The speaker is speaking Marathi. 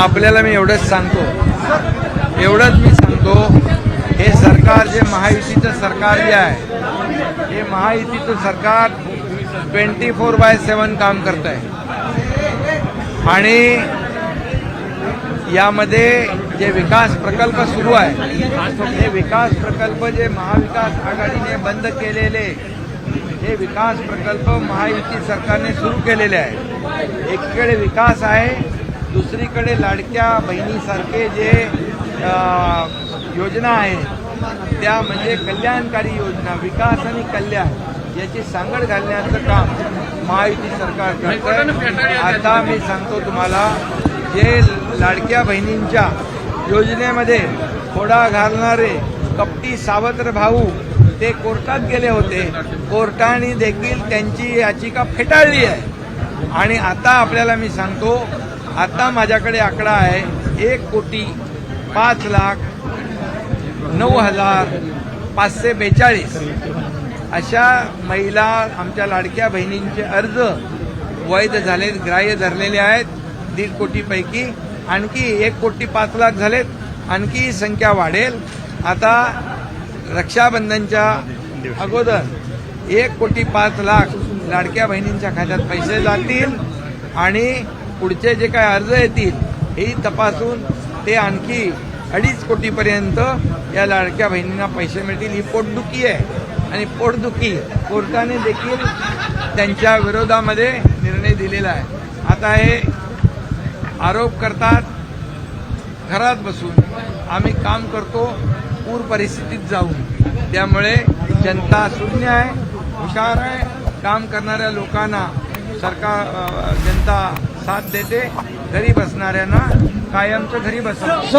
आपल्याला मी एवढंच सांगतो, हे सरकार जे महायुतीचं सरकार जे आहे, हे महायुतीचं सरकार 24/7 काम करत आहे आणि यामध्ये जे विकास प्रकल्प सुरू आहे, हे विकास प्रकल्प जे महाविकास आघाडीने बंद केलेले, हे विकास प्रकल्प महायुती सरकारने सुरू केलेले आहे. एकीकडे विकास आहे, दुसरीकडे लाडक्या बहिणीसारखे जे योजना आहेत त्या म्हणजे कल्याणकारी योजना, विकास आणि कल्याण याची सांगड घालण्याचं काम महायुती सरकार करतंय. आता मी सांगतो तुम्हाला, जे लाडक्या बहिणींच्या योजनेमध्ये खोडा घालणारे कपटी सावत्र भाऊ ते कोर्टात गेले होते. कोर्टाने देखील त्यांची याचिका फेटाळली आहे आणि आता आपल्याला मी सांगतो, आता माझ्याकडे आकडा आहे 1,05,09,542 अशा महिला आमच्या लाडक्या बहिणींचे अर्ज वैध झालेत, ग्राह्य धरलेले आहेत. 1.5 कोटीपैकी आणखी 1,05,00,000 झालेत. आणखी ही संख्या वाढेल. आता रक्षाबंधनच्या अगोदर 1,05,00,000 लाडक्या बहिणींच्या खात्यात पैसे जातील आणि पुढचे जे काय अर्ज येतील हेही तपासून ते आणखी 2.5 कोटीपर्यंत या लाडक्या बहिणींना पैसे मिळतील. ही पोटदुखी आहे आणि पोटदुखी कोर्टाने देखील त्यांच्या विरोधामध्ये निर्णय दिलेला आहे. आता हे आरोप करतात घरात बसून, आम्ही काम करतो पूर परिस्थितीत जाऊन. त्यामुळे जनता शून्य आहे, हुशार आहे. काम करणाऱ्या लोकांना जनता साथ देते. घरी बसणाऱ्यांना कायमचं घरी बसवते.